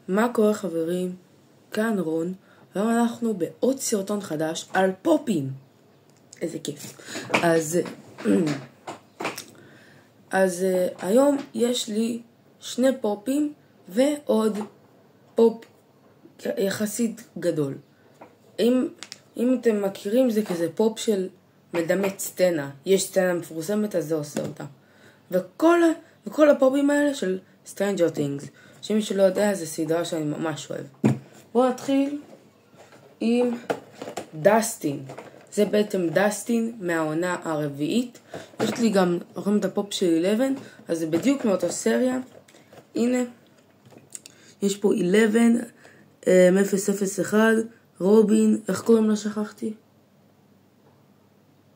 מה קורה חברים? כאן רון, והיום אנחנו בעוד סרטון חדש על פופים. איזה כיף. אז היום יש לי שני פופים ועוד פופ יחסית גדול. אם אתם מכירים, זה כזה פופ של מדמת סצנה. יש סצנה מפורסמת, אז זה עושה אותה. וכל הפופים האלה של Stranger Things, שמי שלא יודע, זה סדרה שאני ממש אוהב. בואו נתחיל עם דסטין. זה בעצם דסטין מהעונה הרביעית. יש לי גם, רואים את הפופ של 11, אז זה בדיוק מאותה סריה. הנה, יש פה 11, 001, רובין, איך קוראים לה שכחתי?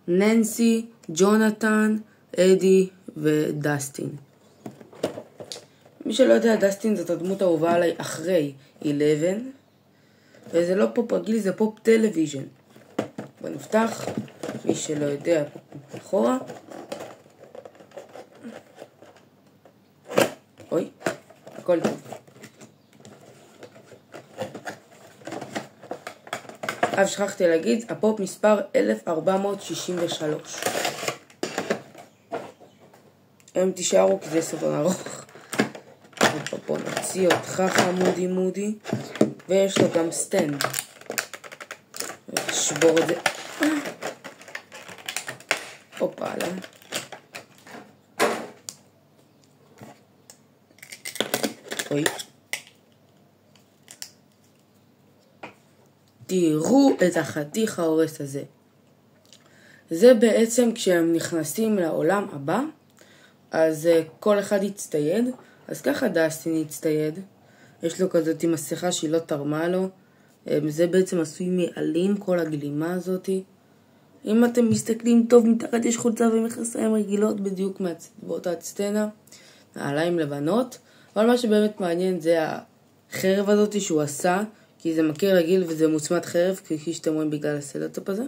ננסי, ג'ונתן, אדי ודסטין. מי שלא יודע, דסטין זאת הדמות האהובה עליי אחרי 11, וזה לא פופ רגיל, זה פופ טלוויז'ן. בוא נפתח, מי שלא יודע, אחורה. אוי, הכל טוב. שכחתי להגיד, הפופ מספר 1463. הם תישארו כי זה סרטון ארוך. בוא נוציא אותך חמודי מודי. ויש לו גם סטנד. שבור את זה. הופה, אוי. תראו את החתיך ההורס הזה. זה בעצם כשהם נכנסים לעולם הבא, אז כל אחד יצטייד. אז ככה דסטין יצטייד. יש לו כזאת עם מסכה שהיא לא תרמה לו. זה בעצם עשוי מעלים, כל הגלימה הזאת. אם אתם מסתכלים טוב, מתחת יש חולצה ומכנסיים רגילות בדיוק באותה סצנה. נעליים לבנות. אבל מה שבאמת מעניין זה החרב הזאת שהוא עשה, כי זה מקל רגיל וזה מוצמד חרב, כפי שאתם רואים בגלל הסלוטאפ הזה.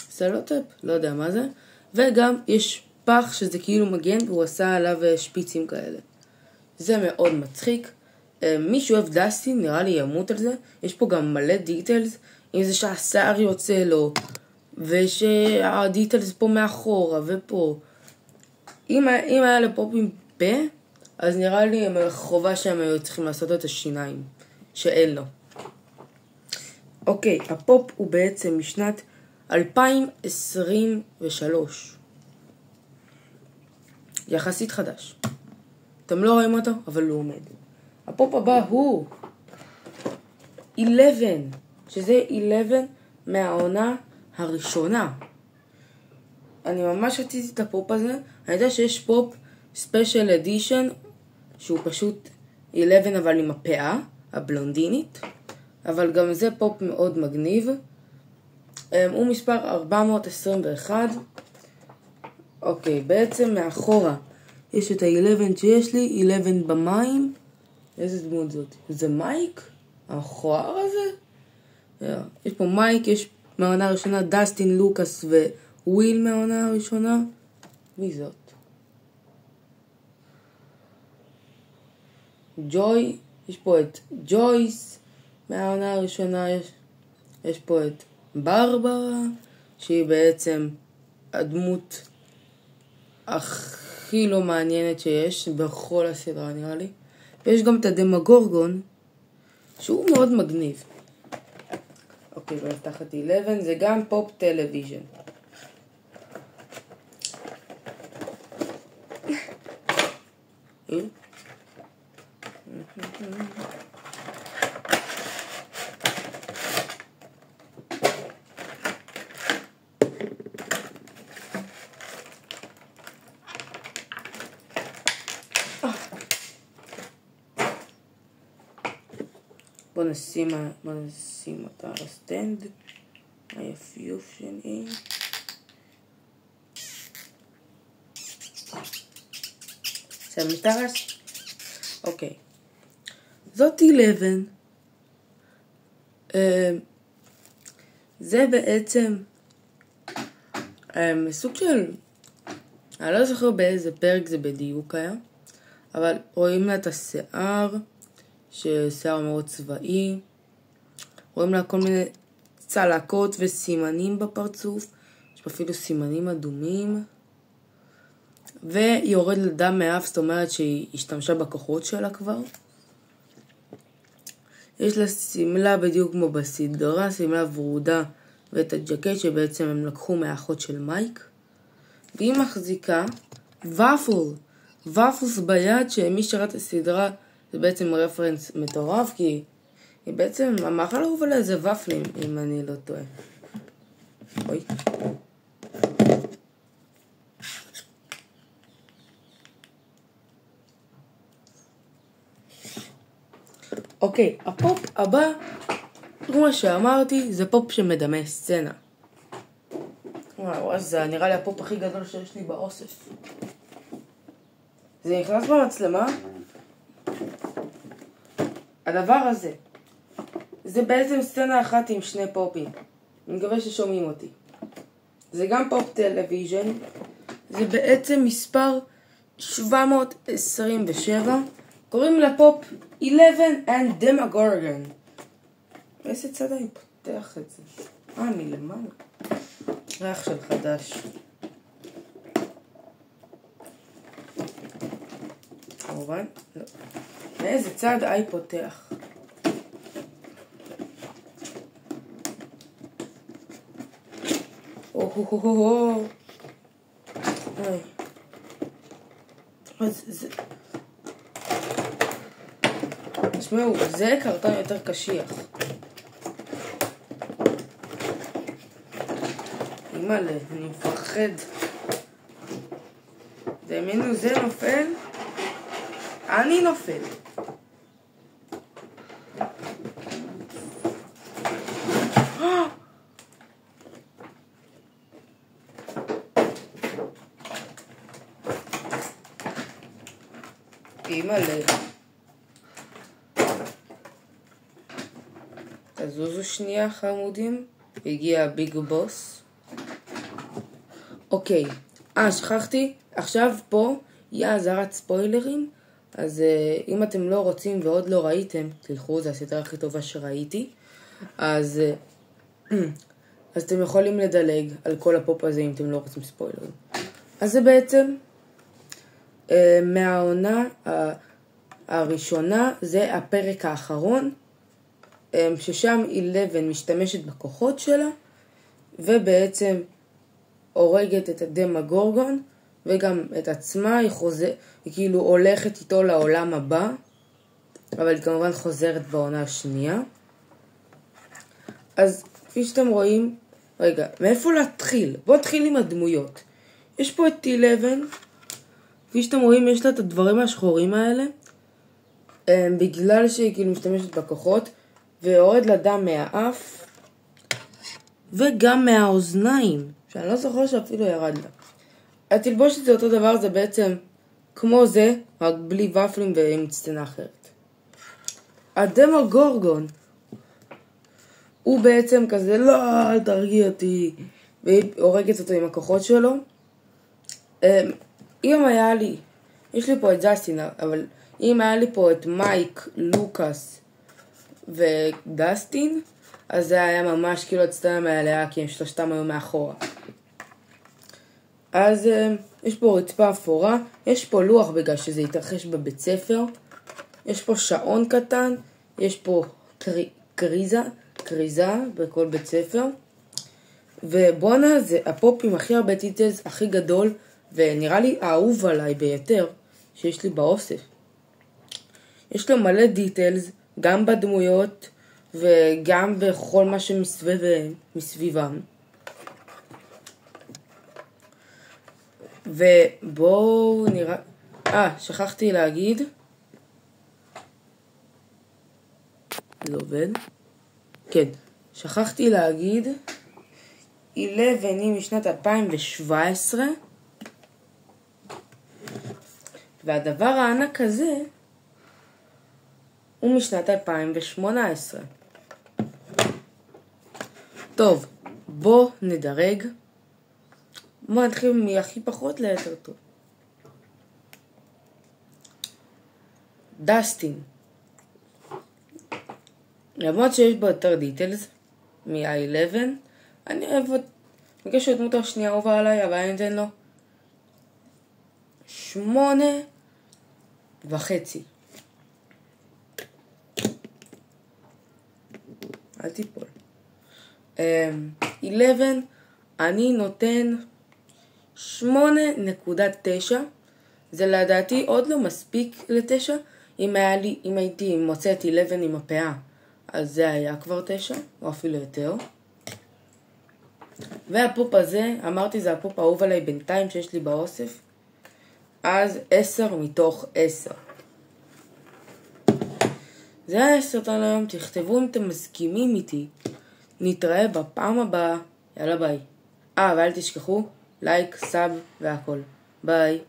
סלוטאפ, לא יודע מה זה. וגם יש פח שזה כאילו מגן, והוא עשה עליו שפיצים כאלה. זה מאוד מצחיק. מי שאוהב דסטין נראה לי ימות על זה. יש פה גם מלא דיטלס, אם זה שהשיער יוצא לו, ושהדיטלס פה מאחורה ופה. אם היה לפופים פה, אז נראה לי חובה שהם היו צריכים לעשות את השיניים, שאין לו. אוקיי, הפופ הוא בעצם משנת 2023. יחסית חדש. אתם לא רואים אותו, אבל הוא עומד. הפופ הבא הוא 11, שזה 11 מהעונה הראשונה. אני ממש רציתי את הפופ הזה. אני יודע שיש פופ ספיישל אדישן, שהוא פשוט 11 אבל עם הפאה הבלונדינית. אבל גם זה פופ מאוד מגניב. הוא מספר 421. אוקיי, בעצם מאחורה יש את ה-11 שיש לי, 11 במים. איזה דמות זאת? זה מייק? המכוער הזה? יש פה מייק, יש מהעונה הראשונה דסטין, לוקאס וויל מהעונה הראשונה. מי זאת? ג'וי, יש פה את ג'ויס מהעונה הראשונה, יש פה את ברברה, שהיא בעצם הדמות הכי לא מעניינת שיש בכל הסדרה נראה לי. ויש גם את הדמגורגון, שהוא מאוד מגניב. אוקיי, ונפתח את 11, זה גם פופ טלוויז'ן. בוא נשים אותה על הסטנד. היפיוף שלי. שם מתרס. אוקיי. זאת 11. זה בעצם סוג של, אני לא זוכר באיזה פרק זה בדיוק היה, אבל רואים לה את השיער, ששיער מאוד צבאי. רואים לה כל מיני צלקות וסימנים בפרצוף. יש פה אפילו סימנים אדומים. ויורד לדם מאף, זאת אומרת שהיא השתמשה בכוחות שלה כבר. יש לה סמלה בדיוק כמו בסדרה, סמלה ורודה, ואת הג'קט שבעצם הם לקחו מהאחות של מייק. והיא מחזיקה ופלס ביד, שמי שראה את הסדרה זה בעצם רפרנס מטורף, כי היא בעצם המאכל האהוב עליה זה ופלים, אם אני לא טועה. אוי. אוקיי, הפופ הבא, כמו שאמרתי, זה פופ שמדמה סצנה. וואו, זה נראה לי הפופ הכי גדול שיש לי באוסף. זה נכנס במצלמה. הדבר הזה, זה בעצם סצנה אחת עם שני פופים. אני מקווה ששומעים אותי. זה גם פופ טלוויז'ן. זה בעצם מספר 727. קוראים לפופ 11 and Demogorgon. איזה צד אני פותח את זה? מלמעלה. ריח של חדש. כמובן, לא. מאיזה צד אי פותח? אז זה... תשמעו, זה קרטון יותר קשיח. אימא'לה, אני מפחד. דמיינו, זה נופל. אני נופל. אימא'לה. תזוזו שנייה חמודים. הגיע הביג בוס. אוקיי. שכחתי. עכשיו פה יהיה אזהרת ספוילרים. אז אם אתם לא רוצים ועוד לא ראיתם, תלכו, זו הסדרה הכי טובה שראיתי. אז אתם יכולים לדלג על כל הפופ הזה אם אתם לא רוצים ספוילרים. אז זה בעצם מהעונה הראשונה, זה הפרק האחרון, ששם 11 משתמשת בכוחות שלה, ובעצם הורגת את הדמוגורגון, וגם את עצמה, היא כאילו הולכת איתו לעולם הבא, אבל היא כמובן חוזרת בעונה השנייה. אז כפי שאתם רואים, רגע, מאיפה להתחיל? בואו נתחיל עם הדמויות. יש פה את 11, כפי שאתם רואים יש לה את הדברים השחורים האלה, בגלל שהיא כאילו משתמשת בכוחות, ויורד לה דם מהאף, וגם מהאוזניים, שאני לא זוכר שאפילו ירד לה. התלבושת זה אותו דבר, זה בעצם כמו זה, רק בלי ופלים ועם סצנה אחרת. הדמוגורגון, הוא בעצם כזה, לא, אל תרגיע אותי, והיא הורגת אותו עם הכוחות שלו. אם היה לי, יש לי פה את דסטין, אבל אם היה לי פה את מייק, לוקאס ודסטין, אז זה היה ממש כאילו את סצנה מעליה, כי הם שלושתם היו מאחורה. אז יש פה רצפה אפורה, יש פה לוח בגלל שזה יתרחש בבית ספר, יש פה שעון קטן, יש פה קריזה בכל בית ספר, ובונה זה הפופ עם הכי הרבה טיטלס, הכי גדול, ונראה לי האהוב עליי ביותר שיש לי באוסף. יש לו מלא דיטלס, גם בדמויות וגם בכל מה שמסביבם. ובואו נראה... שכחתי להגיד. זה עובד? כן, שכחתי להגיד. 11 היא משנת 2017. והדבר הענק הזה הוא משנת 2018. טוב, בוא נדרג. בוא נתחיל מהכי פחות ליותר טוב. דסטין. למרות שיש בו יותר דיטלס מ-11, אני אוהב עוד, בגלל שהדמות השנייה אהובה עליי, אבל אני אתן לו 8.5. אל תיפול. 11, אני נותן 8.9. זה לדעתי עוד לא מספיק ל9. אם הייתי מוצאת 11 עם הפאה, אז זה היה כבר 9, או אפילו יותר. והפופ הזה, אמרתי, זה הפופ האהוב עליי בינתיים שיש לי באוסף. אז 10/10. זה היה הסרטון היום, תכתבו אם אתם מסכימים איתי. נתראה בפעם הבאה. יאללה ביי. ואל תשכחו, לייק, סאב והכל. ביי.